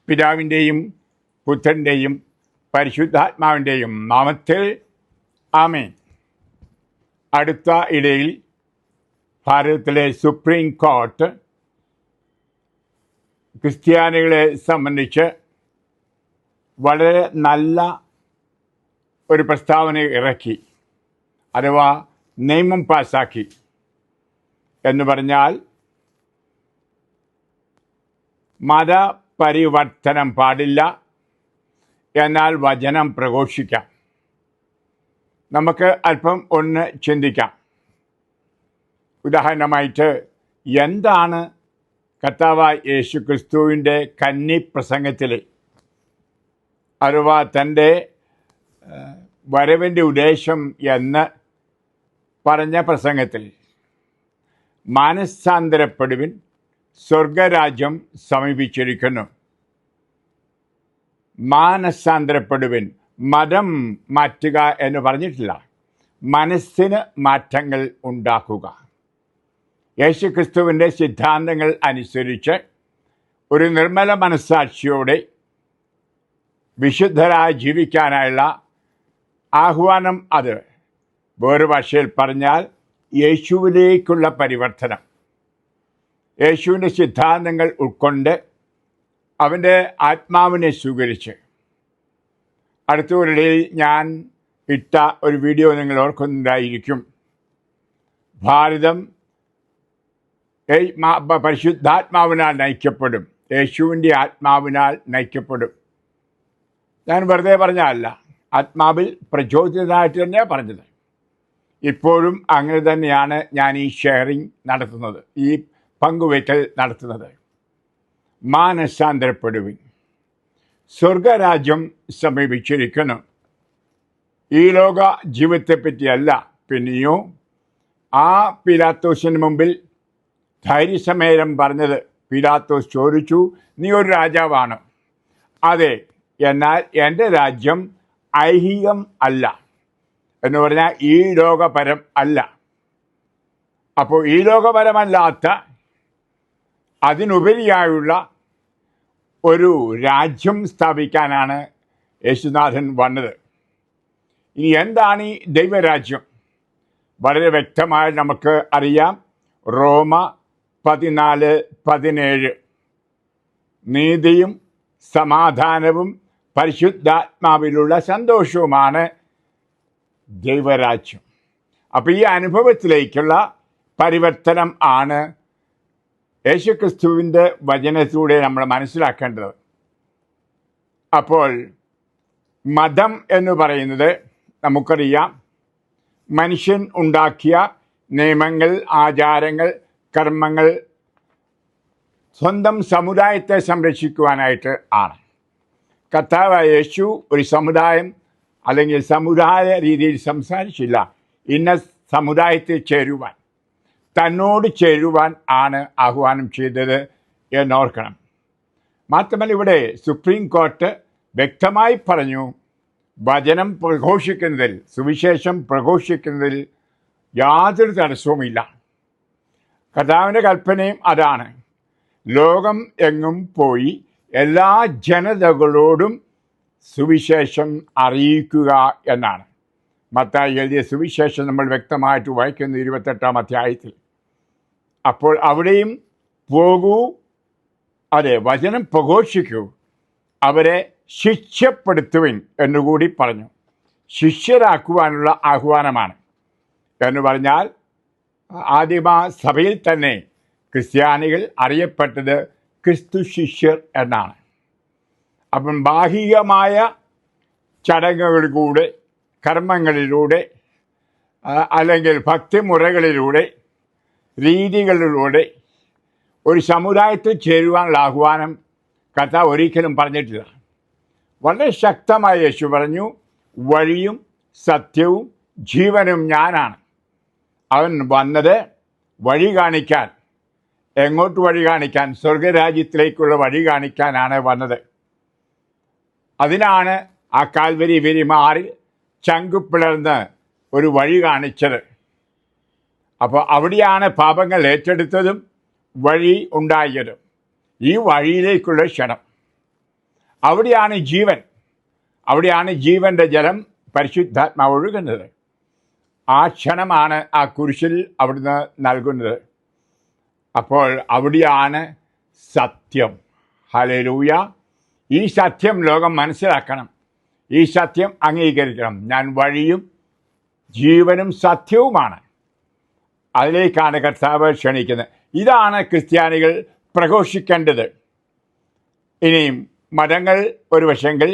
പിതാവിൻ്റെയും പുത്രൻ്റെയും പരിശുദ്ധാത്മാവിൻ്റെയും നാമത്തിൽ ആമേൻ. അടുത്ത ഇടയിൽ ഭാരതത്തിലെ സുപ്രീം കോർട്ട് ക്രിസ്ത്യാനികളെ സംബന്ധിച്ച് വളരെ നല്ല ഒരു പ്രസ്താവന ഇറക്കി, അഥവാ നിയമം പാസാക്കി. എന്ന് പറഞ്ഞാൽ മതപരിവർത്തനം പാടില്ല, എന്നാൽ വചനം പ്രഘോഷിക്കാം. നമുക്ക് അല്പം ഒന്ന് ചിന്തിക്കാം. ഉദാഹരണമായിട്ട്, എന്താണ് കർത്താവായ യേശു ക്രിസ്തുവിൻ്റെ കന്നി പ്രസംഗത്തിൽ, അഥവാ തൻ്റെ വരവിൻ്റെ ഉദ്ദേശം എന്ന് പറഞ്ഞ പ്രസംഗത്തിൽ, മാനസാന്തരപ്പെടുവിൻ, സ്വർഗരാജ്യം സമീപിച്ചിരിക്കുന്നു. മാനസാന്തരപ്പെടുവിൻ, മതം മാറ്റുക എന്ന് പറഞ്ഞിട്ടില്ല, മനസ്സിന് മാറ്റങ്ങൾ ഉണ്ടാക്കുക. യേശു ക്രിസ്തുവിൻ്റെ സിദ്ധാന്തങ്ങൾ അനുസരിച്ച് ഒരു നിർമ്മല മനസ്സാക്ഷിയോടെ വിശുദ്ധരായി ജീവിക്കാനായുള്ള ആഹ്വാനം. അത് വേറെ ഭാഷയിൽ പറഞ്ഞാൽ യേശുവിലേക്കുള്ള പരിവർത്തനം. യേശുവിൻ്റെ സിദ്ധാന്തങ്ങൾ ഉൾക്കൊണ്ട് അവൻ്റെ ആത്മാവിനെ സ്വീകരിച്ച്, അടുത്തവരുടെ ഞാൻ ഇട്ട ഒരു വീഡിയോ നിങ്ങൾ ഓർക്കുന്നുണ്ടായിരിക്കും. ഭാരതം പരിശുദ്ധാത്മാവിനാൽ നയിക്കപ്പെടും, യേശുവിൻ്റെ ആത്മാവിനാൽ നയിക്കപ്പെടും. ഞാൻ വെറുതെ പറഞ്ഞതല്ല, ആത്മാവിൽ പ്രചോദിതനായിട്ട് തന്നെയാണ് പറഞ്ഞത്. ഇപ്പോഴും അങ്ങനെ തന്നെയാണ് ഞാൻ ഈ ഷെയറിങ് നടത്തുന്നത്, ഈ പങ്കുവയ്ക്കൽ നടത്തുന്നത്. മാനസാന്തരപ്പെടുവിൻ, സ്വർഗരാജ്യം സമീപിച്ചിരിക്കുന്നു. ഈ ലോക ജീവിതത്തെപ്പറ്റിയല്ല, പിന്നെയോ ആ പീലാത്തോസിന് മുമ്പിൽ ധൈര്യസമേതം പറഞ്ഞത്. പീലാത്തോസ് ചോദിച്ചു, നീ ഒരു രാജാവാണ്. അതെ, എന്നാൽ എൻ്റെ രാജ്യം ഐഹികം അല്ല, എന്ന് പറഞ്ഞാൽ ഈ ലോകപരം അല്ല. അപ്പോൾ ഈ ലോകപരമല്ലാത്ത അതിനുപരിയായുള്ള ഒരു രാജ്യം സ്ഥാപിക്കാനാണ് യേശുനാഥൻ വന്നത്. ഇനി എന്താണ് ഈ ദൈവരാജ്യം? വളരെ വ്യക്തമായി നമുക്ക് അറിയാം. റോമ 14:17 നീതിയും സമാധാനവും പരിശുദ്ധാത്മാവിലുള്ള സന്തോഷവുമാണ് ദൈവരാജ്യം. അപ്പോൾ ഈ അനുഭവത്തിലേക്കുള്ള പരിവർത്തനം ആണ് യേശുക്രിസ്തുവിൻ്റെ വചനത്തിലൂടെ നമ്മൾ മനസ്സിലാക്കേണ്ടത്. അപ്പോൾ മതം എന്ന് പറയുന്നത് നമുക്കറിയാം, മനുഷ്യൻ ഉണ്ടാക്കിയ നിയമങ്ങൾ, ആചാരങ്ങൾ, കർമ്മങ്ങൾ സ്വന്തം സമുദായത്തെ സംരക്ഷിക്കുവാനായിട്ട് ആണ്. കർത്താവായ യേശു ഒരു സമുദായം അല്ലെങ്കിൽ സമുദായ രീതിയിൽ സംസാരിച്ചില്ല. ഇന്ന സമുദായത്തിൽ ചേരുവാൻ, തന്നോട് ചേരുവാൻ ആണ് ആഹ്വാനം ചെയ്തത് എന്നോർക്കണം. മാത്രമല്ല, ഇവിടെ സുപ്രീം കോർട്ട് വ്യക്തമായി പറഞ്ഞു, വചനം പ്രഘോഷിക്കുന്നതിൽ, സുവിശേഷം പ്രഘോഷിക്കുന്നതിൽ യാതൊരു തടസ്സവുമില്ല. കർത്താവിൻ്റെ കൽപ്പനയും അതാണ്. ലോകം എങ്ങും പോയി എല്ലാ ജനതകളോടും സുവിശേഷം അറിയിക്കുക എന്നാണ്. മത്തായി എഴുതിയ സുവിശേഷം നമ്മൾ വ്യക്തമായിട്ട് വായിക്കുന്ന 28-ാം അധ്യായത്തിൽ. അപ്പോൾ അവിടെയും പോകൂ, അതെ, വചനം പ്രഘോഷിക്കൂ, അവരെ ശിക്ഷപ്പെടുത്തുവിൻ എന്നുകൂടി പറഞ്ഞു. ശിഷ്യരാക്കുവാനുള്ള ആഹ്വാനമാണ്. എന്ന് പറഞ്ഞാൽ ആദിമ സഭയിൽ തന്നെ ക്രിസ്ത്യാനികൾ അറിയപ്പെട്ടത് ക്രിസ്തു ശിഷ്യർ എന്നാണ്. അപ്പം ബാഹികമായ ചടങ്ങുകളിലൂടെ, കർമ്മങ്ങളിലൂടെ, അല്ലെങ്കിൽ ഭക്തിമുറകളിലൂടെ, രീതികളിലൂടെ ഒരു സമുദായത്തിൽ ചേരുവാനുള്ള ആഹ്വാനം കർത്താവ് ഒരിക്കലും പറഞ്ഞിട്ടില്ല. വളരെ ശക്തമായി യേശു പറഞ്ഞു, വഴിയും സത്യവും ജീവനും ഞാനാണ്. അവൻ വന്നത് വഴി കാണിക്കാൻ. എങ്ങോട്ട് വഴി കാണിക്കാൻ? സ്വർഗരാജ്യത്തിലേക്കുള്ള വഴി കാണിക്കാനാണ് വന്നത്. അതിനാണ് ആ കാൽവരി വെരിമാറിൽ ചങ്കുപിളർന്ന് ഒരു വഴി കാണിച്ചത്. അപ്പോൾ അവിടെയാണ് പാപങ്ങൾ ഏറ്റെടുത്തതും വഴി ഉണ്ടായതും. ഈ വഴിയിലേക്കുള്ള ക്ഷണം. അവിടെയാണ് ജീവൻ, അവിടെയാണ് ജീവൻ്റെ ജലം പരിശുദ്ധാത്മാവ് ഒഴുകുന്നത്. ആ ക്ഷണമാണ് ആ കുരിശിൽ അവിടുന്ന് നൽകുന്നത്. അപ്പോൾ അവിടെയാണ് സത്യം. ഹല്ലേലൂയ. ഈ സത്യം ലോകം മനസ്സിലാക്കണം, ഈ സത്യം അംഗീകരിക്കണം. ഞാൻ വഴിയും ജീവനും സത്യവുമാണ്. അതിലേക്കാണ് കർത്താവ് ക്ഷണിക്കുന്നത്. ഇതാണ് ക്രിസ്ത്യാനികൾ പ്രഘോഷിക്കേണ്ടത്. ഇനിയും മതങ്ങൾ ഒരു വശങ്കിൽ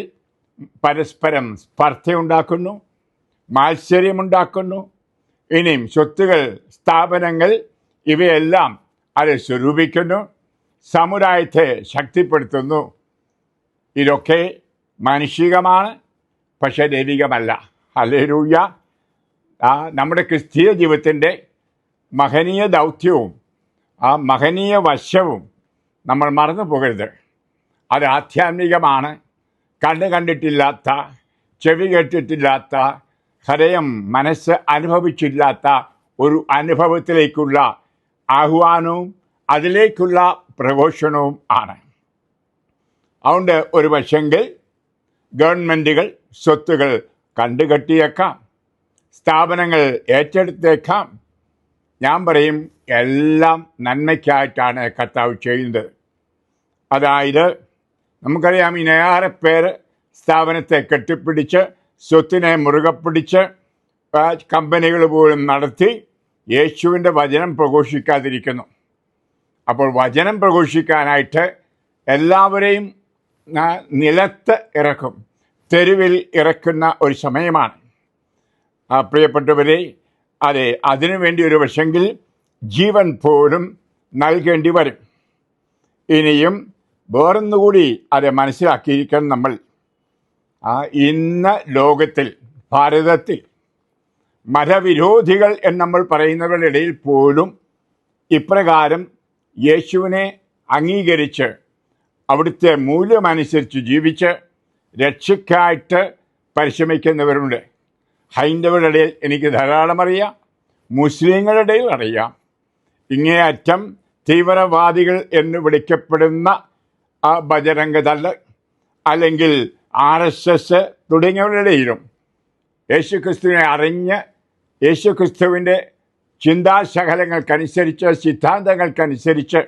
പരസ്പരം സ്പർദ്ധയുണ്ടാക്കുന്നു, മാത്സര്യമുണ്ടാക്കുന്നു. ഇനിയും സ്വത്തുകൾ, സ്ഥാപനങ്ങൾ, ഇവയെല്ലാം അത് സ്വരൂപിക്കുന്നു, സമുദായത്തെ ശക്തിപ്പെടുത്തുന്നു. ഇതൊക്കെ മാനുഷികമാണ്, പക്ഷേ ദൈവികമല്ല. ഹല്ലേലൂയ. നമ്മുടെ ക്രിസ്തീയ ജീവിതത്തിൻ്റെ മഹനീയ ദൗത്യവും ആ മഹനീയ വശവും നമ്മൾ മറന്നു പോകരുത്. അത് ആധ്യാത്മികമാണ്. കണ്ണ് കണ്ടിട്ടില്ലാത്ത, ചെവി കേട്ടിട്ടില്ലാത്ത, ഹൃദയം മനസ്സ് അനുഭവിച്ചില്ലാത്ത ഒരു അനുഭവത്തിലേക്കുള്ള ആഹ്വാനവും അതിലേക്കുള്ള പ്രഘോഷണവും ആണ്. അതുകൊണ്ട് ഒരു വശങ്കിൽ ഗവൺമെൻറ്റുകൾ സ്വത്തുകൾ കണ്ടുകെട്ടിയേക്കാം, സ്ഥാപനങ്ങൾ ഏറ്റെടുത്തേക്കാം. ഞാൻ പറയും, എല്ലാം നന്മയ്ക്കായിട്ടാണ് കർത്താവ് ചെയ്യുന്നത്. അതായത് നമുക്കറിയാം, ഇനേറെ പേര് സ്ഥാപനത്തെ കെട്ടിപ്പിടിച്ച് സ്വത്തിനെ മുറുകെ പിടിച്ച് കമ്പനികൾ പോലും നടത്തി യേശുവിൻ്റെ വചനം പ്രഘോഷിക്കാതിരിക്കുന്നു. അപ്പോൾ വചനം പ്രഘോഷിക്കാനായിട്ട് എല്ലാവരെയും നിലത്ത് ഇറക്കും, തെരുവിൽ ഇറക്കുന്ന ഒരു സമയമാണ്. പ്രിയപ്പെട്ടവരെ, അതെ, അതിനുവേണ്ടി ഒരു വശമെങ്കിൽ ജീവൻ പോലും നൽകേണ്ടി വരും. ഇനിയും വേറൊന്നുകൂടി അത് മനസ്സിലാക്കിയിരിക്കണം നമ്മൾ. ഇന്ന് ലോകത്തിൽ, ഭാരതത്തിൽ മതവിരോധികൾ എന്ന് നമ്മൾ പറയുന്നവരുടെ ഇടയിൽ പോലും ഇപ്രകാരം യേശുവിനെ അംഗീകരിച്ച് അവിടുത്തെ മൂല്യമനുസരിച്ച് ജീവിച്ച് രക്ഷയ്ക്കായിട്ട് പരിശ്രമിക്കുന്നവരുണ്ട്. ഹൈന്ദവരുടെ ഇടയിൽ എനിക്ക് ധാരാളം അറിയാം, മുസ്ലിങ്ങളുടെ ഇടയിൽ അറിയാം. ഇങ്ങേയറ്റം തീവ്രവാദികൾ എന്ന് വിളിക്കപ്പെടുന്ന ബജരംഗദൾ അല്ലെങ്കിൽ RSS തുടങ്ങിയവരുടെ ഇടയിലും യേശുക്രിസ്തുവിനെ അറിഞ്ഞ് യേശുക്രിസ്തുവിൻ്റെ ചിന്താശകലങ്ങൾക്കനുസരിച്ച്, സിദ്ധാന്തങ്ങൾക്കനുസരിച്ച്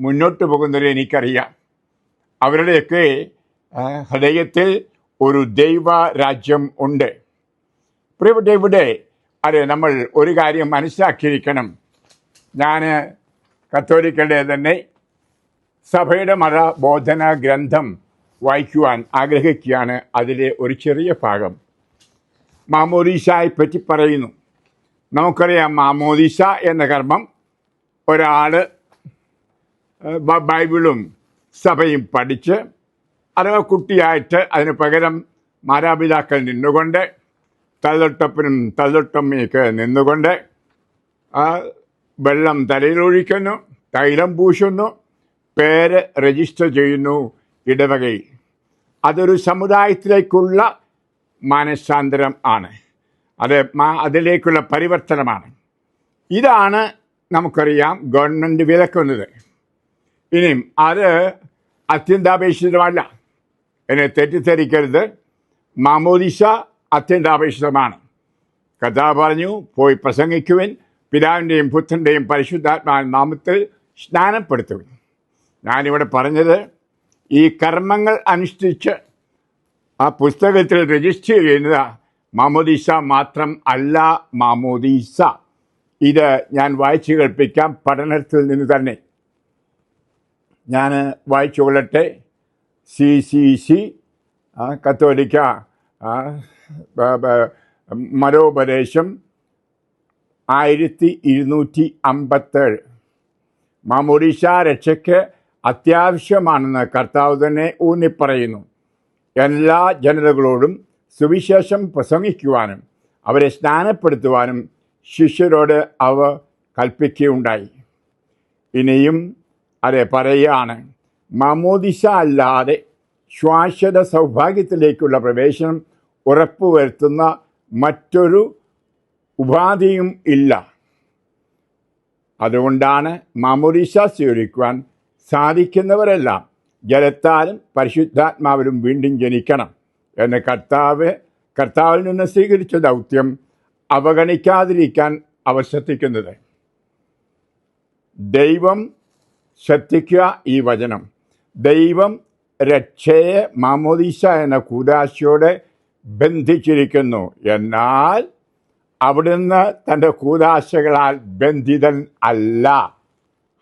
മുന്നോട്ട് പോകുന്നവരെ എനിക്കറിയാം. അവരുടെയൊക്കെ ഹൃദയത്തിൽ ഒരു ദൈവ രാജ്യം ഉണ്ട്. പ്രിയപ്പെട്ട ഇവിടെ അത് നമ്മൾ ഒരു കാര്യം മനസ്സിലാക്കിയിരിക്കണം. ഞാൻ കത്തോലിക്കരുടെ തന്നെ സഭയുടെ മതബോധന ഗ്രന്ഥം വായിക്കുവാൻ ആഗ്രഹിക്കുകയാണ്. അതിലെ ഒരു ചെറിയ ഭാഗം മാമോദീസയെ പറ്റി പറയുന്നു. നമുക്കറിയാം, മാമോദീസ എന്ന കർമ്മം ഒരാൾ ബൈബിളും സഭയും പഠിച്ച് അത് കുട്ടിയായിട്ട് അതിന് പകരം മാതാപിതാക്കൾ നിന്നുകൊണ്ട് തലതൊട്ടപ്പനും തലതൊട്ടമ്മയൊക്കെ നിന്നുകൊണ്ട് വെള്ളം തലയിലൊഴിക്കുന്നു, തൈലം പൂശുന്നു, പേര് രജിസ്റ്റർ ചെയ്യുന്നു ഇടവകയിൽ. അതൊരു സമുദായത്തിലേക്കുള്ള മാനസാന്തരം ആണ്, അതിലേക്കുള്ള പരിവർത്തനമാണ്. ഇതാണ് നമുക്കറിയാം ഗവൺമെൻറ് വിലക്കുന്നത്. ഇനിയും അത് അത്യന്താപേക്ഷിതമല്ല, എന്നെ തെറ്റിദ്ധരിക്കരുത്. മാമോദീസ അത്യന്താപേക്ഷിതമാണ്. കർത്താവ് പറഞ്ഞു, പോയി പ്രസംഗിക്കുവിൻ, പിതാവിൻ്റെയും പുത്രൻ്റെയും പരിശുദ്ധാത്മാവിൻ നാമത്തിൽ സ്നാനപ്പെടുത്തുവിൻ. ഞാനിവിടെ പറഞ്ഞത് ഈ കർമ്മങ്ങൾ അനുഷ്ഠിച്ച് ആ പുസ്തകത്തിൽ രജിസ്റ്റർ ചെയ്യുന്നത് മാമോദീസ മാത്രം അല്ല. മാമോദീസ ഇത് ഞാൻ വായിച്ചു കേൾപ്പിക്കാം, പഠനത്തിൽ നിന്ന് തന്നെ ഞാൻ വായിച്ചു കൊള്ളട്ടെ. CCC കത്തോലിക്ക മതോപദേശം 1257. മാമോദീസ രക്ഷയ്ക്ക് അത്യാവശ്യമാണെന്ന് കർത്താവ് തന്നെ ഊന്നിപ്പറയുന്നു. എല്ലാ ജനതകളോടും സുവിശേഷം പ്രസംഗിക്കുവാനും അവരെ സ്നാനപ്പെടുത്തുവാനും ശിഷ്യരോട് അവ കൽപ്പിക്കുകയുണ്ടായി. ഇനിയും അതെ പറയുകയാണ്, മാമോദീസ അല്ലാതെ ശാശ്വത സൗഭാഗ്യത്തിലേക്കുള്ള പ്രവേശനം ഉറപ്പുവരുത്തുന്ന മറ്റൊരു ഉപാധിയും ഇല്ല. അതുകൊണ്ടാണ് മാമോദീസ സ്വീകരിക്കുവാൻ സാധിക്കുന്നവരെല്ലാം ജലത്താലും പരിശുദ്ധാത്മാവിലും വീണ്ടും ജനിക്കണം എന്ന് കർത്താവിൽ നിന്ന് സ്വീകരിച്ച ദൗത്യം അവഗണിക്കാതിരിക്കാൻ അവർ ശ്രദ്ധിക്കുന്നത്. ദൈവം, ശ്രദ്ധിക്കുക ഈ വചനം, ദൈവം രക്ഷയെ മാമോദീസ എന്ന കൂദാശയോടെ ബന്ധിച്ചിരിക്കുന്നു. എന്നാൽ അവിടുന്ന് തൻ്റെ കൂദാശകളാൽ ബന്ധിതൻ അല്ല.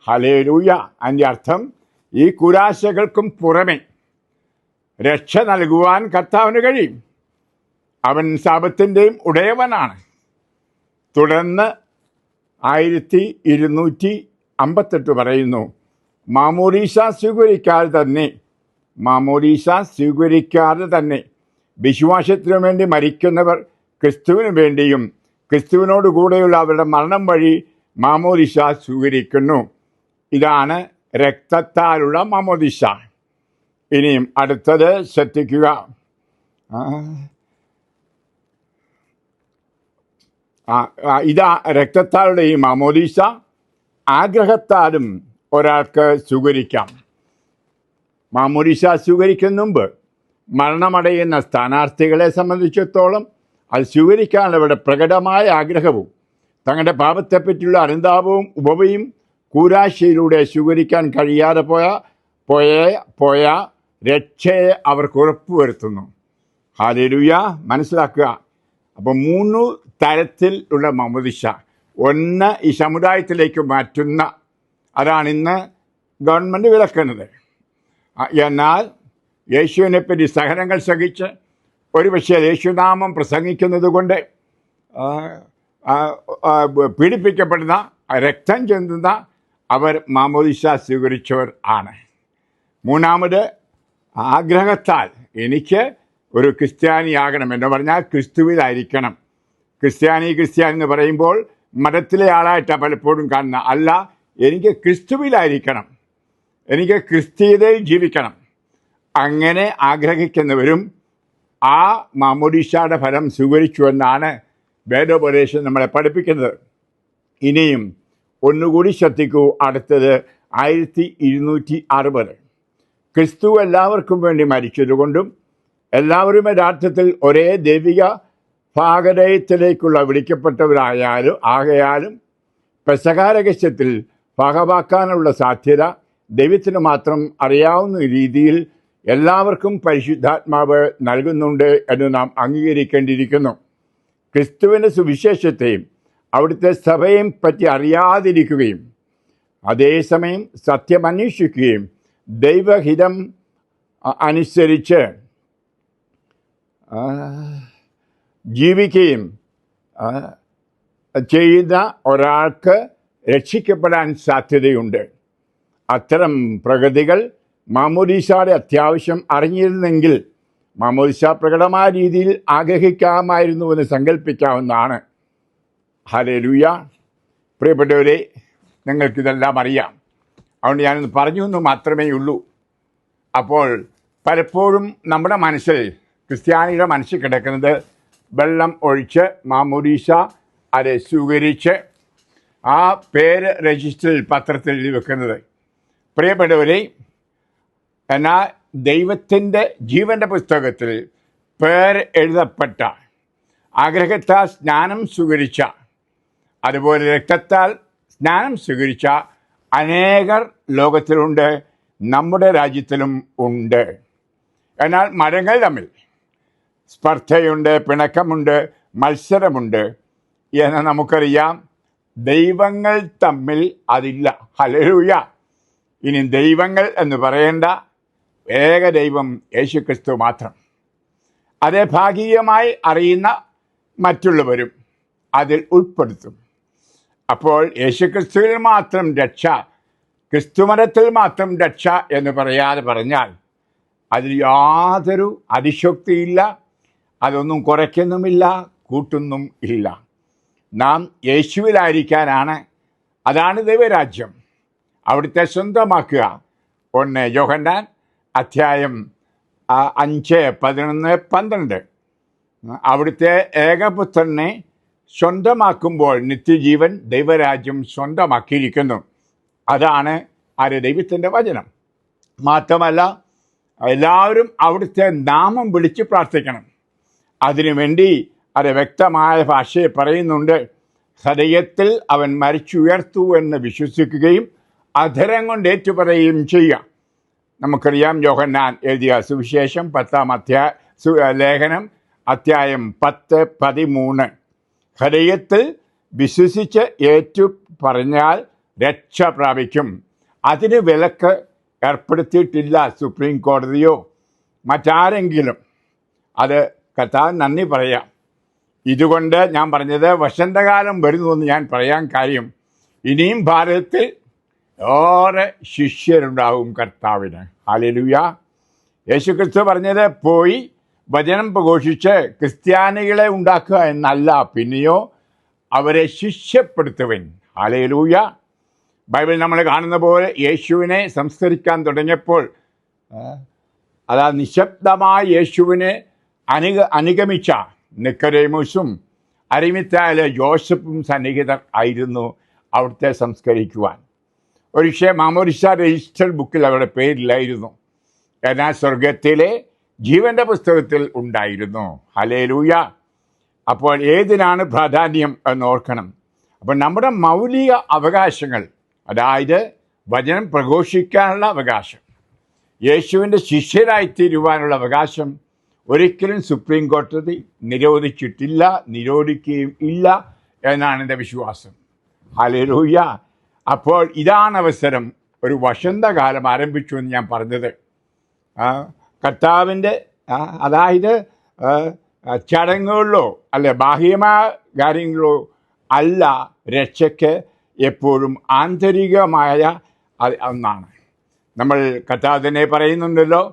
ഹല്ലേലൂയ. അതിൻ്റെ അർത്ഥം ഈ കൂദാശകൾക്കും പുറമെ രക്ഷ നൽകുവാൻ കർത്താവിന് കഴിയും. അവൻ ശാപത്തിൻ്റെയും ഉടയവനാണ്. തുടർന്ന് 1258 പറയുന്നു, മാമോദീസ സ്വീകരിക്കാതെ തന്നെ വിശ്വാസത്തിനു വേണ്ടി മരിക്കുന്നവർ ക്രിസ്തുവിന് വേണ്ടിയും ക്രിസ്തുവിനോട് കൂടെയുള്ള അവരുടെ മരണം വഴി മാമോദീസ സ്വീകരിക്കുന്നു. ഇതാണ് രക്തത്താലുള്ള മാമോദീസ. ഇനിയും അടുത്തത് ശ്രദ്ധിക്കുക. ഇതാ രക്തത്താലുള്ള ഈ മാമോദീസ ആഗ്രഹത്താലും ഒരാൾക്ക് സ്വീകരിക്കാം. മാമോദീസ സ്വീകരിക്കുന്ന മുമ്പ് മരണമടയുന്ന സ്ഥാനാർത്ഥികളെ സംബന്ധിച്ചിടത്തോളം അത് സ്വീകരിക്കാനുള്ളവരുടെ പ്രകടമായ ആഗ്രഹവും തങ്ങളുടെ പാപത്തെപ്പറ്റിയുള്ള അനുതാപവും ഉപമയും കൂരാശയിലൂടെ സ്വീകരിക്കാൻ കഴിയാതെ പോയ രക്ഷയെ അവർക്ക് ഉറപ്പുവരുത്തുന്നു. ഹല്ലേലൂയ. മനസ്സിലാക്കുക. അപ്പോൾ 3 തരത്തിലുള്ള മാമോദീസ. ഒന്ന് ഈ സമുദായത്തിലേക്ക് മാറ്റുന്ന, അതാണ് ഇന്ന് ഗവൺമെൻറ് വിലക്കുന്നത്. എന്നാൽ യേശുവിനെപ്പറ്റി സഹനങ്ങൾ സഹിച്ച് ഒരുപക്ഷെ യേശുനാമം പ്രസംഗിക്കുന്നത് കൊണ്ട് പീഡിപ്പിക്കപ്പെടുന്ന, രക്തം ചെന്തുന്ന അവർ മാമോദീസ സ്വീകരിച്ചവർ ആണ്. മൂന്നാമത് ആഗ്രഹത്താൽ എനിക്ക് ഒരു ക്രിസ്ത്യാനിയാകണം എന്ന് പറഞ്ഞാൽ ക്രിസ്തുവിലായിരിക്കണം. ക്രിസ്ത്യാനി എന്ന് പറയുമ്പോൾ മതത്തിലെ ആളായിട്ടാണ് പലപ്പോഴും കാണുന്ന. അല്ല, എനിക്ക് ക്രിസ്തുവിലായിരിക്കണം, എനിക്ക് ക്രിസ്തീയതയിൽ ജീവിക്കണം. അങ്ങനെ ആഗ്രഹിക്കുന്നവരും ആ മാമോദീസയുടെ ഫലം സ്വീകരിച്ചുവെന്നാണ് വേദോപദേശം നമ്മളെ പഠിപ്പിക്കുന്നത്. ഇനിയും ഒന്നുകൂടി ശ്രദ്ധിക്കൂ. അടുത്തത് 1260. ക്രിസ്തു എല്ലാവർക്കും വേണ്ടി മരിച്ചതുകൊണ്ടും എല്ലാവരും യഥാർത്ഥത്തിൽ ഒരേ ദൈവിക ഭാഗധേയത്തിലേക്കുള്ള വിളിക്കപ്പെട്ടവരായാലും പെസഹാരഹസ്യത്തിൽ ഭാഗമാക്കാനുള്ള സാധ്യത ദൈവത്തിന് മാത്രം അറിയാവുന്ന രീതിയിൽ എല്ലാവർക്കും പരിശുദ്ധാത്മാവ് നൽകുന്നുണ്ട് എന്ന് നാം അംഗീകരിക്കേണ്ടിയിരിക്കുന്നു. ക്രിസ്തുവിൻ്റെ സുവിശേഷത്തെയും അവിടുത്തെ സഭയെയും പറ്റി അറിയാതിരിക്കുകയും അതേസമയം സത്യം അന്വേഷിക്കുകയും ദൈവഹിതം അനുസരിച്ച് ജീവിക്കുകയും ചെയ്യുന്ന ഒരാൾക്ക് രക്ഷിക്കപ്പെടാൻ സാധ്യതയുണ്ട്. അത്തരം പ്രകൃതികൾ മാമോദീസയുടെ അത്യാവശ്യം അറിഞ്ഞിരുന്നെങ്കിൽ മാമോദീസ പ്രകടമായ രീതിയിൽ ആഗ്രഹിക്കാമായിരുന്നുവെന്ന് സങ്കല്പിക്കാവുന്നതാണ്. ഹല്ലേലൂയ. പ്രിയപ്പെട്ടവരെ, നിങ്ങൾക്കിതെല്ലാം അറിയാം. അതുകൊണ്ട് ഞാനൊന്ന് പറഞ്ഞു എന്ന് മാത്രമേ ഉള്ളൂ. അപ്പോൾ പലപ്പോഴും നമ്മുടെ മനസ്സിൽ, ക്രിസ്ത്യാനിയുടെ മനസ്സിൽ കിടക്കുന്നത് വെള്ളം ഒഴിച്ച് മാമോദീസ അത് സ്വീകരിച്ച് ആ പേര് രജിസ്റ്ററിൽ പത്രത്തിൽ എഴുതി വെക്കുന്നത്. പ്രിയപ്പെട്ടവരെ, എന്നാൽ ദൈവത്തിൻ്റെ ജീവൻ്റെ പുസ്തകത്തിൽ പേര് എഴുതപ്പെട്ട, ആഗ്രഹത്താൽ സ്നാനം സ്വീകരിച്ച, അതുപോലെ രക്തത്താൽ സ്നാനം സ്വീകരിച്ച അനേകർ ലോകത്തിലുണ്ട്, നമ്മുടെ രാജ്യത്തിലും ഉണ്ട്. എന്നാൽ മതങ്ങൾ തമ്മിൽ സ്പർദ്ധയുണ്ട്, പിണക്കമുണ്ട്, മത്സരമുണ്ട് എന്ന് നമുക്കറിയാം. ദൈവങ്ങൾ തമ്മിൽ അതില്ല. ഹല്ലേലൂയ. ഇനി ദൈവങ്ങൾ എന്ന് പറയേണ്ട ഏക ദൈവം യേശുക്രിസ്തു മാത്രം. അതേ ഭാഗികമായി അറിയുന്ന മറ്റുള്ളവരും അതിൽ ഉൾപ്പെടുത്തും. അപ്പോൾ യേശുക്രിസ്തുവിൽ മാത്രം രക്ഷ, ക്രിസ്തുമതത്തിൽ മാത്രം രക്ഷ എന്ന് പറയാതെ പറഞ്ഞാൽ അതിൽ യാതൊരു അതിശോക്തിയില്ല, അതൊന്നും കുറയ്ക്കുന്നുമില്ല, കൂട്ടുന്നും ഇല്ല. നാം യേശുവിലായിരിക്കാനാണ്. അതാണ് ദൈവരാജ്യം, അവിടുത്തെ സ്വന്തമാക്കുക. 1 യോഹന്നാൻ അധ്യായം 5, 11, 12. അവിടുത്തെ ഏകപുത്രനെ സ്വന്തമാക്കുമ്പോൾ നിത്യജീവൻ, ദൈവരാജ്യം സ്വന്തമാക്കിയിരിക്കുന്നു. അതാണ് ദൈവത്തിൻ്റെ വചനം. മാത്രമല്ല എല്ലാവരും അവിടുത്തെ നാമം വിളിച്ച് പ്രാർത്ഥിക്കണം. അതിനുവേണ്ടി അത് വ്യക്തമായ ഭാഷയെ പറയുന്നുണ്ട്. ഹൃദയത്തിൽ അവൻ മരിച്ചുയർത്തു എന്ന് വിശ്വസിക്കുകയും അധരം കൊണ്ട് ഏറ്റുപറയുകയും ചെയ്യാം. നമുക്കറിയാം, യോഹന്നാൻ എഴുതിയ സുവിശേഷം 10 ലേഖനം അധ്യായം 10-13. ഹൃദയത്തിൽ വിശ്വസിച്ച് ഏറ്റു പറഞ്ഞാൽ രക്ഷ പ്രാപിക്കും. അതിന് വിലക്ക് ഏർപ്പെടുത്തിയിട്ടില്ല സുപ്രീം കോടതിയോ മറ്റാരെങ്കിലും. അത് കർത്താവ് നന്ദി പറയാം. ഇതുകൊണ്ട് ഞാൻ പറഞ്ഞത് വസന്തകാലം വരുന്നുവെന്ന് ഞാൻ പറയാൻ കാര്യം, ഇനിയും ഭാരതത്തിൽ ഏറെ ശിഷ്യരുണ്ടാവും കർത്താവിന്. ഹല്ലേലൂയ. യേശുക്രിസ്തു പറഞ്ഞത് പോയി വചനം പ്രഘോഷിച്ച് ക്രിസ്ത്യാനികളെ ഉണ്ടാക്കുക എന്നല്ല, പിന്നെയോ അവരെ ശിഷ്യപ്പെടുത്തുവൻ. ഹല്ലേലൂയ. ബൈബിൾ നമ്മൾ കാണുന്ന പോലെ യേശുവിനെ സംസ്കരിക്കാൻ തുടങ്ങിയപ്പോൾ അതാ നിശബ്ദമായ യേശുവിനെ അനുഗമിച്ച നിക്കോദേമോസും അരിമത്ഥയിലെ യോസഫും സന്നിഹിതർ ആയിരുന്നു അവിടുത്തെ സംസ്കരിക്കുവാൻ. ഒരുപക്ഷെ മാമോദിസ രജിസ്റ്റർ ബുക്കിൽ അവരുടെ പേരില്ലായിരുന്നു, എന്നാൽ സ്വർഗത്തിലെ ജീവന്റെ പുസ്തകത്തിൽ ഉണ്ടായിരുന്നു. ഹല്ലേലൂയ. അപ്പോൾ ഏതിനാണ് പ്രാധാന്യം എന്ന് ഓർക്കണം. അപ്പോൾ നമ്മുടെ മൗലിക അവകാശങ്ങൾ, അതായത് വചനം പ്രഘോഷിക്കാനുള്ള അവകാശം, യേശുവിൻ്റെ ശിഷ്യരായിത്തീരുവാനുള്ള അവകാശം ഒരിക്കലും സുപ്രീം കോടതി നിരോധിച്ചിട്ടില്ല, നിരോധിക്കുകയും ഇല്ല എന്നാണ് എൻ്റെ വിശ്വാസം. ഹല്ലേലൂയ. അപ്പോൾ ഇതാണ് അവസരം. ഒരു വസന്തകാലം ആരംഭിച്ചു എന്ന് ഞാൻ പറഞ്ഞത്. കർത്താവിൻ്റെ അതായത് ചടങ്ങുകളിലോ അല്ലെ ബാഹ്യമായ കാര്യങ്ങളോ അല്ല രക്ഷയ്ക്ക് എപ്പോഴും ആന്തരികമായ ഒന്നാണ്. നമ്മൾ കർത്താവ് തന്നെ പറയുന്നുണ്ടല്ലോ,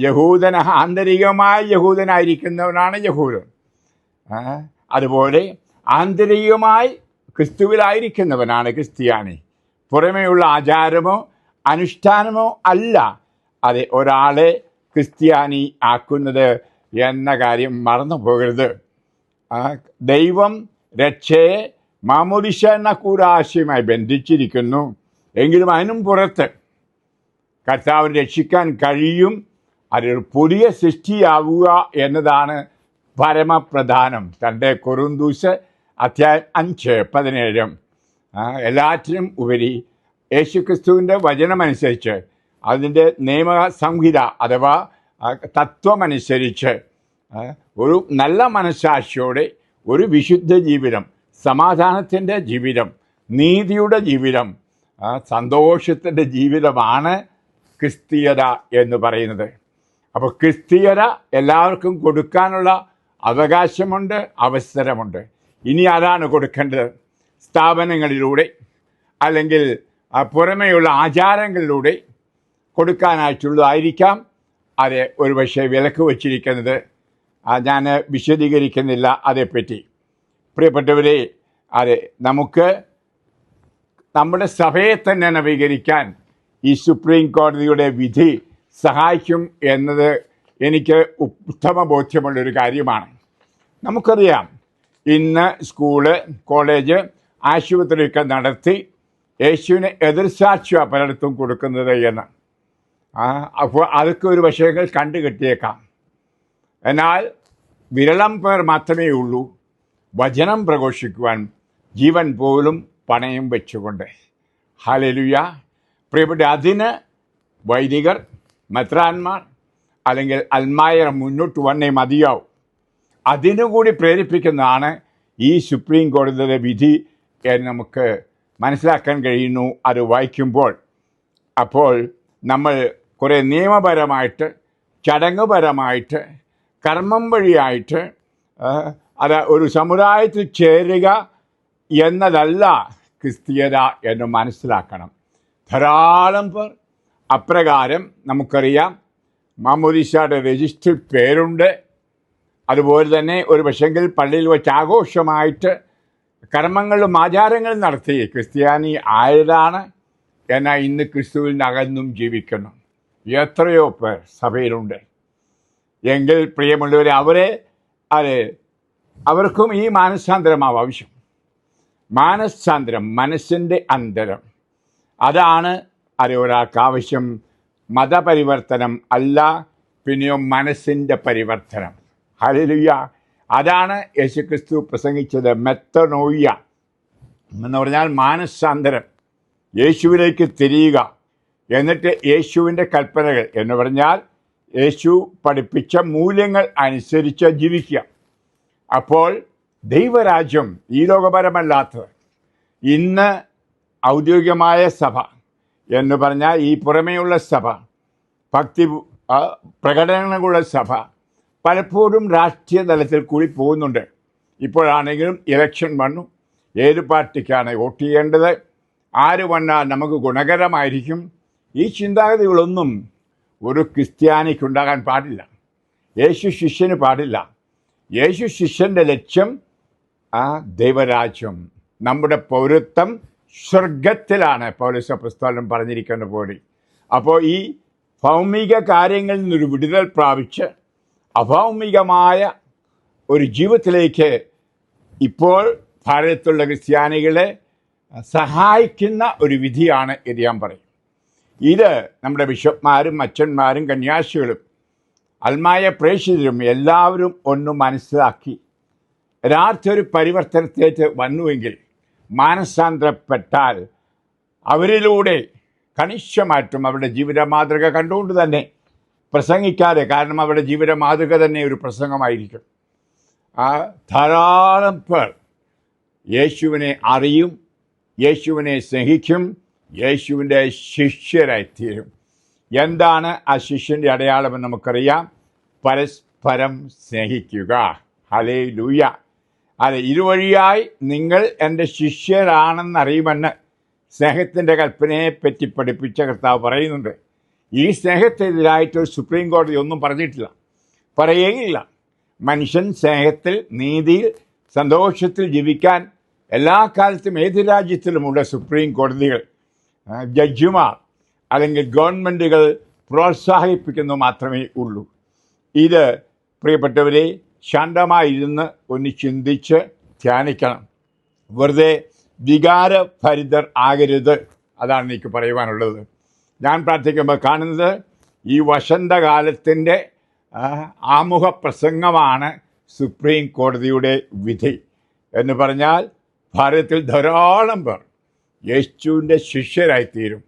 യഹൂദന ആന്തരികമായ യഹൂദനായിരിക്കുന്നവനാണ് യഹൂദൻ. അതുപോലെ ആന്തരികമായി ക്രിസ്തുവിലായിരിക്കുന്നവനാണ് ക്രിസ്ത്യാനി. പുറമേയുള്ള ആചാരമോ അനുഷ്ഠാനമോ അല്ല അത് ഒരാളെ ക്രിസ്ത്യാനി ആക്കുന്നത് എന്ന കാര്യം മറന്നു പോകരുത്. ദൈവം രക്ഷയെ മാമോദിസ എന്ന കൂടാശയുമായി ബന്ധിച്ചിരിക്കുന്നു. എങ്കിലും അതിനും പുറത്ത് കർത്താവിനെ രക്ഷിക്കാൻ കഴിയും. അതൊരു പുതിയ സൃഷ്ടിയാവുക എന്നതാണ് പരമപ്രധാനം. 2 കൊരിന്ത്യർ അധ്യായം 5:17. എല്ലാറ്റിനും ഉപരി യേശുക്രിസ്തുവിൻ്റെ വചനമനുസരിച്ച് അതിൻ്റെ നിയമസംഹിത അഥവാ തത്വമനുസരിച്ച് ഒരു നല്ല മനസ്സാക്ഷിയോടെ ഒരു വിശുദ്ധ ജീവിതം, സമാധാനത്തിൻ്റെ ജീവിതം, നീതിയുടെ ജീവിതം, സന്തോഷത്തിൻ്റെ ജീവിതമാണ് ക്രിസ്തീയത എന്ന് പറയുന്നത്. അപ്പോൾ ക്രിസ്തീയത എല്ലാവർക്കും കൊടുക്കാനുള്ള അവകാശമുണ്ട്, അവസരമുണ്ട്. ഇനി അതാണ് കൊടുക്കേണ്ടത്. സ്ഥാപനങ്ങളിലൂടെ അല്ലെങ്കിൽ പുറമേയുള്ള ആചാരങ്ങളിലൂടെ കൊടുക്കാനായിട്ടുള്ളതായിരിക്കാം അത് ഒരുപക്ഷെ വിലക്ക് വച്ചിരിക്കുന്നത്. ഞാൻ വിശദീകരിക്കുന്നില്ല അതേപ്പറ്റി. പ്രിയപ്പെട്ടവരെ, അത് നമുക്ക് നമ്മുടെ സഭയെ തന്നെ നവീകരിക്കാൻ ഈ സുപ്രീം കോടതിയുടെ വിധി സഹായിക്കും എന്നത് എനിക്ക് ഉത്തമ ബോധ്യമുള്ളൊരു കാര്യമാണ്. നമുക്കറിയാം, ഇന്ന് സ്കൂള്, കോളേജ്, ആശുപത്രിയൊക്കെ നടത്തി യേശുവിനെ എതിർസാക്ഷിയാണ് പലയിടത്തും കൊടുക്കുന്നത് എന്ന്. അപ്പോൾ അതൊക്കെ ഒരു വശങ്ങൾ കണ്ടുകെട്ടിയേക്കാം. എന്നാൽ വിരളം പേർ മാത്രമേ ഉള്ളൂ വചനം പ്രഘോഷിക്കുവാൻ ജീവൻ പോലും പണയം വെച്ചുകൊണ്ട്. ഹല്ലേലൂയ. പ്രിയപ്പെട്ട, അതിന് വൈദികർ, മെത്രാന്മാർ അല്ലെങ്കിൽ അൽമായർ മുന്നോട്ട് വന്നേ മതിയാവും. അതിനുകൂടി പ്രേരിപ്പിക്കുന്നതാണ് ഈ സുപ്രീം കോടതിയുടെ വിധി എന്ന് നമുക്ക് മനസ്സിലാക്കാൻ കഴിയുന്നു അത് വായിക്കുമ്പോൾ. അപ്പോൾ നമ്മൾ കുറേ നിയമപരമായിട്ട്, ചടങ്ങുപരമായിട്ട്, കർമ്മം വഴിയായിട്ട് അത് ഒരു സമുദായത്തിൽ ചേരുക എന്നതല്ല ക്രിസ്തീയത എന്ന് മനസ്സിലാക്കണം. ധാരാളം പേർ അപ്രകാരം നമുക്കറിയാം മാമോദിസയുടെ രജിസ്റ്റർ പേരുണ്ട്. അതുപോലെ തന്നെ ഒരു പക്ഷെങ്കിൽ പള്ളിയിൽ വെച്ച് ആഘോഷമായിട്ട് കർമ്മങ്ങളും ആചാരങ്ങളും നടത്തി ക്രിസ്ത്യാനി ആയതാണ്. എന്നാൽ ഇന്ന് ക്രിസ്തുവിൽ അകന്നും ജീവിക്കുന്നു എത്രയോ പേർ സഭയിലുണ്ട്. എങ്കിൽ പ്രിയമുള്ളവരെ, അവർക്കും ഈ മാനസാന്തരമാവും ആവശ്യം. മാനസാന്തരം, മനസ്സിൻ്റെ അന്തരം, അതാണ് ഒരാൾക്ക് ആവശ്യം. മതപരിവർത്തനം അല്ല, പിന്നെയോ മനസ്സിൻ്റെ പരിവർത്തനം. ഹല്ലേലൂയ. അതാണ് യേശുക്രിസ്തു പ്രസംഗിച്ചത്. മെത്തനോയ്യ എന്ന് പറഞ്ഞാൽ മാനസാന്തരം, യേശുവിലേക്ക് തിരിയുക. എന്നിട്ട് യേശുവിൻ്റെ കൽപ്പനകൾ എന്ന് പറഞ്ഞാൽ യേശു പഠിപ്പിച്ച മൂല്യങ്ങൾ അനുസരിച്ച് ജീവിക്കുക. അപ്പോൾ ദൈവരാജ്യം ഈ ലോകപരമല്ലാത്തത്, ഇന്ന് ഔദ്യോഗികമായ സഭ എന്ന് പറഞ്ഞാൽ ഈ പുറമേയുള്ള സഭ, ഭക്തി പ്രകടനങ്ങളുള്ള സഭ പലപ്പോഴും രാഷ്ട്രീയ തലത്തിൽ കൂടി പോകുന്നുണ്ട്. ഇപ്പോഴാണെങ്കിലും ഇലക്ഷൻ വന്നു, ഏത് പാർട്ടിക്കാണ് വോട്ട് ചെയ്യേണ്ടത്, ആര് വന്നാൽ നമുക്ക് ഗുണകരമായിരിക്കും, ഈ ചിന്താഗതികളൊന്നും ഒരു ക്രിസ്ത്യാനിക്കുണ്ടാകാൻ പാടില്ല. യേശു ശിഷ്യന് പാടില്ല. യേശു ശിഷ്യൻ്റെ ലക്ഷ്യം ആ ദൈവരാജ്യം, നമ്മുടെ പൗരത്വം സ്വർഗത്തിലാണ്. പൗലോസ് അപ്പോസ്തലൻ പറഞ്ഞിരിക്കുന്ന പോലെ. അപ്പോൾ ഈ ഭൗമിക കാര്യങ്ങളിൽ നിന്നൊരു വിടുതൽ പ്രാപിച്ച് അഭൗമികമായ ഒരു ജീവിതത്തിലേക്ക് ഇപ്പോൾ ഭാരതത്തിലുള്ള ക്രിസ്ത്യാനികളെ സഹായിക്കുന്ന ഒരു വിധിയാണ് ഇത് ഞാൻ പറയും. ഇത് നമ്മുടെ ബിഷപ്പ്മാരും അച്ഛന്മാരും കന്യാസികളും അൽമായ പ്രേക്ഷിതരും എല്ലാവരും ഒന്ന് മനസ്സിലാക്കി യഥാർത്ഥ ഒരു പരിവർത്തനത്തിലേക്ക് വന്നുവെങ്കിൽ, മാനസാന്തരപ്പെട്ടാൽ അവരിലൂടെ കണിശമായിട്ടും അവരുടെ ജീവിത മാതൃക കണ്ടുകൊണ്ട് തന്നെ പ്രസംഗിക്കാതെ, കാരണം അവരുടെ ജീവിത മാതൃക തന്നെ ഒരു പ്രസംഗമായിരിക്കും. ധാരാളം പേർ യേശുവിനെ അറിയും, യേശുവിനെ സ്നേഹിക്കും, യേശുവിൻ്റെ ശിഷ്യരായിത്തീരും. എന്താണ് ആ ശിഷ്യൻ്റെ അടയാളമെന്ന് നമുക്കറിയാം. പരസ്പരം സ്നേഹിക്കുക. ഹല്ലേലൂയ. അതെ, ഇതുവഴിയായി നിങ്ങൾ എൻ്റെ ശിഷ്യരാണെന്നറിയുമെന്ന് സ്നേഹത്തിൻ്റെ കൽപ്പനയെപ്പറ്റി പഠിപ്പിച്ച കർത്താവ് പറയുന്നുണ്ട്. ഈ സ്നേഹത്തിനെതിരായിട്ട് സുപ്രീം കോടതി ഒന്നും പറഞ്ഞിട്ടില്ല, പറയുകയില്ല. മനുഷ്യൻ സ്നേഹത്തിൽ, നീതിയിൽ, സന്തോഷത്തിൽ ജീവിക്കാൻ എല്ലാ കാലത്തും ഏത് രാജ്യത്തിലുമുള്ള സുപ്രീം കോടതികൾ, ജഡ്ജിമാർ അല്ലെങ്കിൽ ഗവൺമെൻറ്റുകൾ പ്രോത്സാഹിപ്പിക്കുന്നു മാത്രമേ ഉള്ളൂ. ഇത് പ്രിയപ്പെട്ടവരെ ശാന്തമായിരുന്ന് ഒന്ന് ചിന്തിച്ച് ധ്യാനിക്കണം. വെറുതെ വികാരഭരിതർ ആകരുത്. അതാണ് എനിക്ക് പറയുവാനുള്ളത്. ഞാൻ പ്രാർത്ഥിക്കുമ്പോൾ കാണുന്നത് ഈ വസന്തകാലത്തിൻ്റെ ആമുഖ പ്രസംഗമാണ് സുപ്രീം കോടതിയുടെ വിധി. എന്ന് പറഞ്ഞാൽ ഭാരതത്തിൽ ധാരാളം പേർ യേശുവിൻ്റെ ശിഷ്യരായിത്തീരും.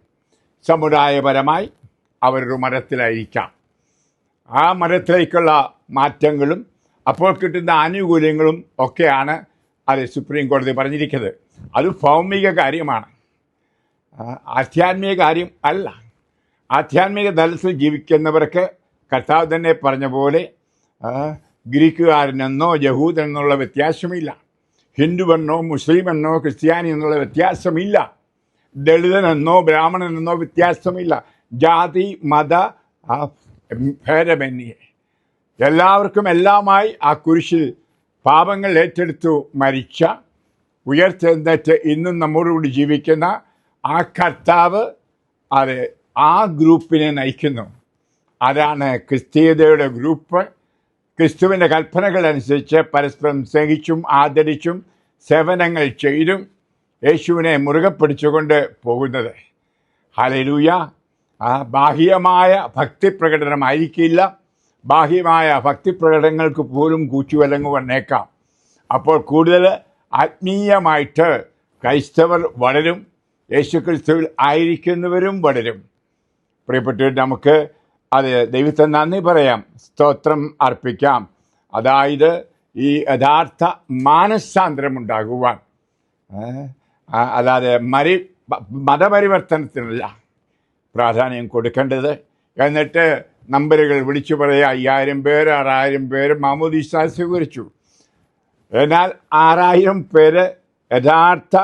സമുദായപരമായി അവരൊരു മരത്തിലായിരിക്കാം. ആ മരത്തിലേക്കുള്ള മാറ്റങ്ങളും അപ്പോൾ കിട്ടുന്ന ആനുകൂല്യങ്ങളും ഒക്കെയാണ് അത് സുപ്രീം കോടതി പറഞ്ഞിരിക്കുന്നത്. അത് ഭൗമിക കാര്യമാണ്, ആധ്യാത്മിക കാര്യം അല്ല. ആധ്യാത്മിക തലത്തിൽ ജീവിക്കുന്നവർക്ക് കർത്താവ് തന്നെ പറഞ്ഞ പോലെ ഗ്രീക്കുകാരനെന്നോ യഹൂദനെന്നുള്ള വ്യത്യാസമില്ല, ഹിന്ദുവെന്നോ മുസ്ലിമെന്നോ ക്രിസ്ത്യാനി എന്നുള്ള വ്യത്യാസമില്ല, ദളിതനെന്നോ ബ്രാഹ്മണനെന്നോ വ്യത്യാസമില്ല, ജാതി മത ഭേദമന്യേ എല്ലാവർക്കും എല്ലാമായി ആ കുരിശിൽ പാപങ്ങൾ ഏറ്റെടുത്തു മരിച്ച, ഉയർത്തെഴുന്നേറ്റ് ഇന്നും നമ്മോടുകൂടി ജീവിക്കുന്ന ആ കർത്താവ് അത് ആ ഗ്രൂപ്പിനെ നയിക്കുന്നു. അതാണ് ക്രിസ്തീയതയുടെ ഗ്രൂപ്പ്. ക്രിസ്തുവിൻ്റെ കൽപ്പനകൾ അനുസരിച്ച് പരസ്പരം സ്നേഹിച്ചും ആദരിച്ചും സേവനങ്ങൾ ചെയ്തും യേശുവിനെ മുറുകെ പിടിച്ചുകൊണ്ട് പോകുന്നത്. ഹല്ലേലൂയ. ബാഹ്യമായ ഭക്തി പ്രകടനമായിരിക്കില്ല. ബാഹ്യമായ ഭക്തി പ്രകടനങ്ങൾക്ക് പോലും കൂച്ചുവലങ്ങ് വന്നേക്കാം. അപ്പോൾ കൂടുതൽ ആത്മീയമായിട്ട് ക്രൈസ്തവർ വളരും, യേശുക്രിസ്തുവിൽ ആയിരിക്കുന്നവരും വളരും. പ്രിയപ്പെട്ടവർ, നമുക്ക് അത് ദൈവത്തിന് നന്ദി പറയാം, സ്തോത്രം അർപ്പിക്കാം. അതായത് ഈ യഥാർത്ഥ മാനസാന്തരമുണ്ടാകുവാൻ, അല്ലാതെ മതപരിവർത്തനത്തിനല്ല പ്രാധാന്യം കൊടുക്കേണ്ടത്. എന്നിട്ട് നമ്പറുകൾ വിളിച്ചു പറയുക, 5000 പേര് 6000 പേര് മാമോദീസ സ്വീകരിച്ചു. എന്നാൽ 6000 പേര് യഥാർത്ഥ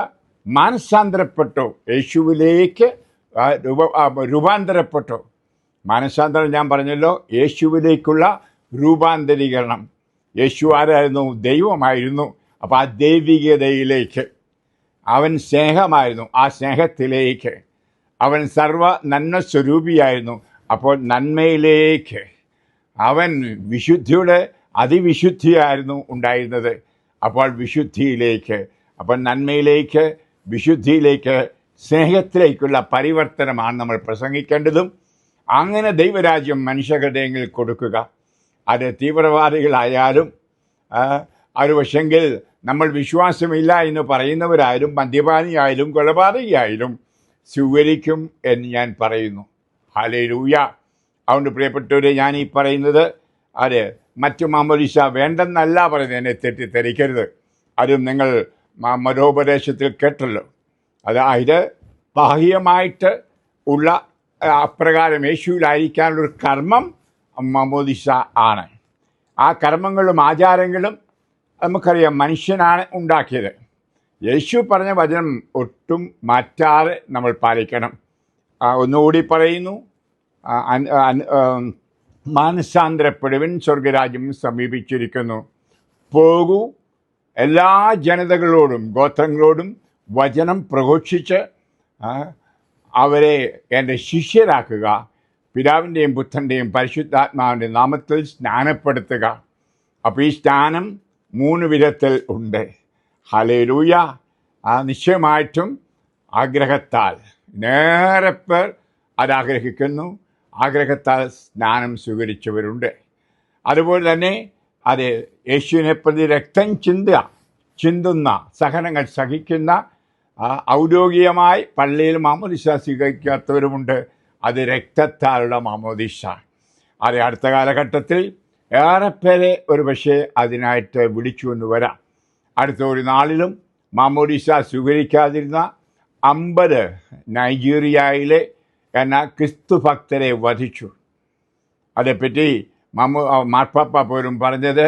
മാനസാന്തരപ്പെട്ടു, യേശുവിലേക്ക് രൂപാന്തരപ്പെട്ടു. മാനസാന്തരം ഞാൻ പറഞ്ഞല്ലോ, യേശുവിലേക്കുള്ള രൂപാന്തരീകരണം. യേശു ആരായിരുന്നു? ദൈവമായിരുന്നു. അപ്പോൾ ആ ദൈവികതയിലേക്ക്, അവൻ സ്നേഹമായിരുന്നു, ആ സ്നേഹത്തിലേക്ക്, അവൻ സർവ നന്മ സ്വരൂപിയായിരുന്നു. അപ്പോൾ നന്മയിലേക്ക്, അവൻ വിശുദ്ധിയുടെ അതിവിശുദ്ധിയായിരുന്നു ഉണ്ടായിരുന്നത്. അപ്പോൾ വിശുദ്ധിയിലേക്ക്, അപ്പോൾ നന്മയിലേക്ക്, വിശുദ്ധിയിലേക്ക്, സ്നേഹത്തിലേക്കുള്ള പരിവർത്തനമാണ് നമ്മൾ പ്രസംഗിക്കേണ്ടതും അങ്ങനെ ദൈവരാജ്യം മനുഷ്യഹൃദയങ്ങളിൽ കൊടുക്കുക. അത് തീവ്രവാദികളായാലും ഒരു പക്ഷെങ്കിൽ നമ്മൾ വിശ്വാസമില്ല എന്ന് പറയുന്നവരായാലും മദ്യപാനിയായാലും കൊലപാതകയായാലും സ്വീകരിക്കും എന്ന് ഞാൻ പറയുന്നു. ഹല്ലേലൂയ. അതുകൊണ്ട് പ്രിയപ്പെട്ടവരെ, ഞാൻ ഈ പറയുന്നത് അത് മറ്റു മാമോദീസ വേണ്ടെന്നല്ല പറയുന്നത്, എന്നെ തെറ്റിദ്ധരിക്കരുത്. അതും നിങ്ങൾ മതോപദേശത്തിൽ കേട്ടല്ലോ. അതായത് ബാഹ്യമായിട്ട് ഉള്ള അപ്രകാരം യേശുവിലായിരിക്കാനുള്ളൊരു കർമ്മം മാമോദീസ ആണ്. ആ കർമ്മങ്ങളും ആചാരങ്ങളും നമുക്കറിയാം മനുഷ്യനാണ് ഉണ്ടാക്കിയത്. യേശു പറഞ്ഞ വചനം ഒട്ടും മാറ്റാതെ നമ്മൾ പാലിക്കണം. ഒന്നുകൂടി പറയുന്നു, മാനസാന്തരപ്പെടുവിൻ, സ്വർഗരാജ്യം സമീപിച്ചിരിക്കുന്നു. പോകൂ, എല്ലാ ജനതകളോടും ഗോത്രങ്ങളോടും വചനം പ്രഘോഷിച്ച് അവരെ എൻ്റെ ശിഷ്യരാക്കുക. പിതാവിൻ്റെയും പുത്രൻ്റെയും പരിശുദ്ധാത്മാവിൻ്റെ നാമത്തിൽ സ്നാനപ്പെടുത്തുക. അപ്പോൾ ഈ സ്നാനം 3 വിധത്തിൽ ഉണ്ട്. ഹല്ലേലൂയ. നിശ്ചയമായിട്ടും ആഗ്രഹത്താൽ നേരെ പേർ അതാഗ്രഹിക്കുന്നു. ആഗ്രഹത്താൽ സ്നാനം സ്വീകരിച്ചവരുണ്ട്. അതുപോലെ തന്നെ അത് യേശുവിനെ പ്രതി രക്തം ചിന്തുന്ന സഹനങ്ങൾ സഹിക്കുന്ന ഔദ്യോഗികമായി പള്ളിയിൽ മാമോദീസ സ്വീകരിക്കാത്തവരുമുണ്ട്. അത് രക്തത്താലുള്ള മാമോദീസ. അത് അടുത്ത കാലഘട്ടത്തിൽ ഏറെ പേരെ ഒരു പക്ഷേ അതിനായിട്ട് വിളിച്ചു എന്ന് വരാം. അടുത്ത ഒരു നാളിലും മാമോദീസ സ്വീകരിക്കാതിരുന്ന 50 നൈജീരിയയിലെ ക്രിസ്തു ഭക്തരെ വധിച്ചു. അതേപ്പറ്റി മാർപ്പാപ്പ പോലും പറഞ്ഞത്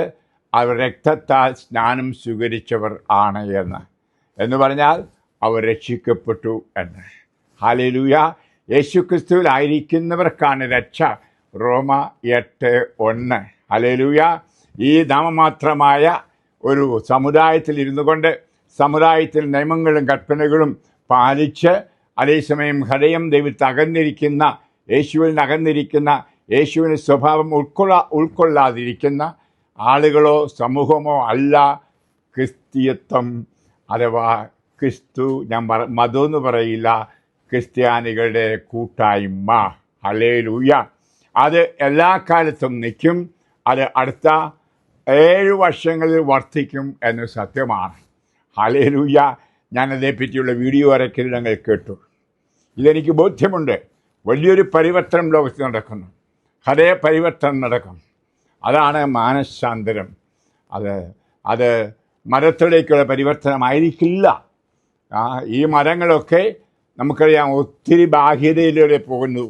അവർ രക്തത്താൽ സ്നാനം സ്വീകരിച്ചവർ ആണ് എന്ന് പറഞ്ഞാൽ അവർ രക്ഷിക്കപ്പെട്ടു എന്ന്. ഹല്ലേലൂയ. യേശു ക്രിസ്തുവിലായിരിക്കുന്നവർക്കാണ് രക്ഷ. റോമ 8:1. ഹല്ലേലൂയ. ഈ നാമമാത്രമായ ഒരു സമുദായത്തിൽ ഇരുന്നു കൊണ്ട് സമുദായത്തിൽ നിയമങ്ങളും കൽപ്പനകളും പാലിച്ച് അതേസമയം ഹൃദയം ദൈവത്തിൽ അകന്നിരിക്കുന്ന, യേശുവിൽ അകന്നിരിക്കുന്ന, യേശുവിൻ്റെ സ്വഭാവം ഉൾക്കൊള്ളാതിരിക്കുന്ന ആളുകളോ സമൂഹമോ അല്ല ക്രിസ്തീയത്വം അഥവാ ക്രിസ്തു. ഞാൻ മതം എന്ന് പറയില്ല, ക്രിസ്ത്യാനികളുടെ കൂട്ടായ്മ. ഹല്ലേലൂയ. അത് എല്ലാ കാലത്തും നിൽക്കും. അത് അടുത്ത 7 വർഷങ്ങളിൽ വർദ്ധിക്കും എന്ന് സത്യമാണ്. ഹല്ലേലൂയ. ഞാനതേപ്പറ്റിയുള്ള വീഡിയോ ഞങ്ങൾ കേട്ടു. ഇതെനിക്ക് ബോധ്യമുണ്ട്. വലിയൊരു പരിവർത്തനം ലോകത്ത് നടക്കുന്നു. ഹൃദയ പരിവർത്തനം നടക്കും. അതാണ് മാനസാന്തരം. അത് മതത്തിലേക്കുള്ള പരിവർത്തനമായിരിക്കില്ല. ഈ മതങ്ങളൊക്കെ നമുക്കറിയാം ഒത്തിരി ബാഹ്യതയിലൂടെ പോകുന്നു.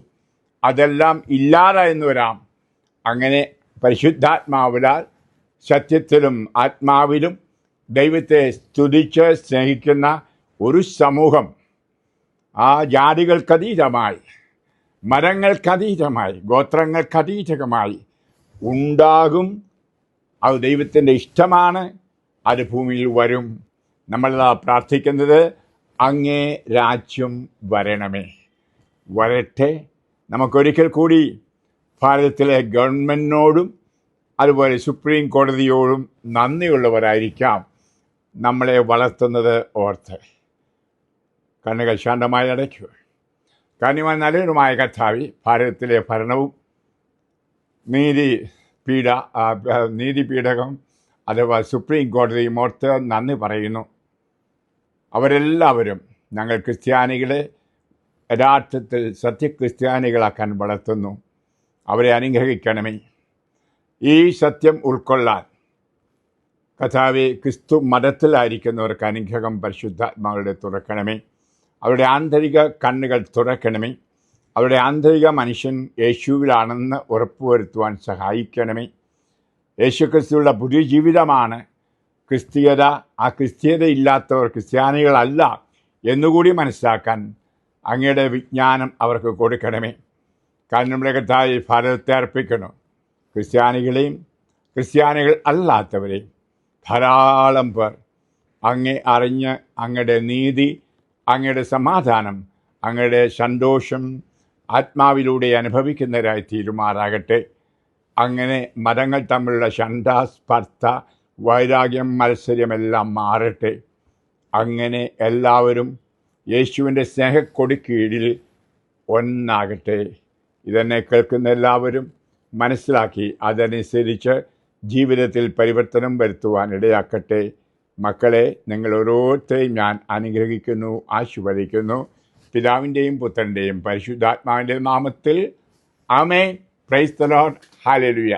അതെല്ലാം ഇല്ലാതായെന്ന് വരാം. അങ്ങനെ പരിശുദ്ധാത്മാവിലാൽ സത്യത്തിലും ആത്മാവിലും ദൈവത്തെ സ്തുതിച്ച് സ്നേഹിക്കുന്ന ഒരു സമൂഹം ജാതികൾക്കതീതമായി, മതങ്ങൾക്കതീതമായി, ഗോത്രങ്ങൾക്കതീതമായി ഉണ്ടാകും. അത് ദൈവത്തിൻ്റെ ഇഷ്ടമാണ്. അത് ഭൂമിയിൽ വരും. നമ്മളതാ പ്രാർത്ഥിക്കുന്നത്, അങ്ങേ രാജ്യം വരണമേ. വരട്ടെ. നമുക്കൊരിക്കൽ കൂടി ഭാരതത്തിലെ ഗവൺമെൻറ്റിനോടും അതുപോലെ സുപ്രീം കോടതിയോടും നന്ദിയുള്ളവരായിരിക്കാം. നമ്മളെ വളർത്തുന്നത് ഓർത്ത് കണ്ണുകൾ ശാന്തമായി അടയ്ക്കുക. കാരണമായി നല്ലവരുമായ കർത്താവേ, ഭാരതത്തിലെ ഭരണവും നീതിപീഠകം അഥവാ സുപ്രീം കോടതിയും ഓർത്ത് നന്ദി പറയുന്നു. അവരെല്ലാവരും ഞങ്ങൾ ക്രിസ്ത്യാനികളെ യഥാർത്ഥത്തിൽ സത്യക്രിസ്ത്യാനികളാക്കാൻ വളർത്തുന്നു. അവരെ അനുഗ്രഹിക്കണമേ. ഈ സത്യം ഉൾക്കൊള്ളാൻ കർത്താവേ, ക്രിസ്തു മതത്തിലായിരിക്കുന്നവർക്ക് അനുഗ്രഹം പരിശുദ്ധാത്മാക്കളുടെ തുറക്കണമേ. അവരുടെ ആന്തരിക കണ്ണുകൾ തുറക്കണമേ. അവരുടെ ആന്തരിക മനുഷ്യൻ യേശുവിലാണെന്ന് ഉറപ്പുവരുത്തുവാൻ സഹായിക്കണമേ. യേശു ക്രിസ്തുവിലുള്ള പുതിയ ജീവിതമാണ് ക്രിസ്തീയത. ആ ക്രിസ്തീയതയില്ലാത്തവർ ക്രിസ്ത്യാനികളല്ല എന്നുകൂടി മനസ്സിലാക്കാൻ അങ്ങയുടെ വിജ്ഞാനം അവർക്ക് കൊടുക്കണമേ. കാരണം നമ്മുടെ കർത്താവേ, ഭാരതത്തെ അർപ്പിക്കണം. ക്രിസ്ത്യാനികളെയും ക്രിസ്ത്യാനികൾ അല്ലാത്തവരെയും ധാരാളം പേർ അങ്ങേ അറിഞ്ഞ് അങ്ങയുടെ നീതി, അങ്ങയുടെ സമാധാനം, അങ്ങയുടെ സന്തോഷം ആത്മാവിലൂടെ അനുഭവിക്കുന്നവരായി തീരുമാറാകട്ടെ. അങ്ങനെ മതങ്ങൾ തമ്മിലുള്ള ശണ്ട, സ്പർദ്ധ, വൈരാഗ്യം, മത്സരമെല്ലാം മാറട്ടെ. അങ്ങനെ എല്ലാവരും യേശുവിൻ്റെ സ്നേഹക്കൊടി കീഴിൽ ഒന്നാകട്ടെ. ഇതെന്നെ കേൾക്കുന്ന എല്ലാവരും മനസ്സിലാക്കി അതനുസരിച്ച് ജീവിതത്തിൽ പരിവർത്തനം വരുത്തുവാൻ ഇടയാക്കട്ടെ. മക്കളെ, നിങ്ങൾ ഓരോരുത്തരെയും ഞാൻ അനുഗ്രഹിക്കുന്നു, ആശീർവദിക്കുന്നു. പിതാവിൻ്റെയും പുത്രൻ്റെയും പരിശുദ്ധാത്മാവിൻ്റെ നാമത്തിൽ ആമേൻ. Praise the lord. ഹല്ലേലൂയ.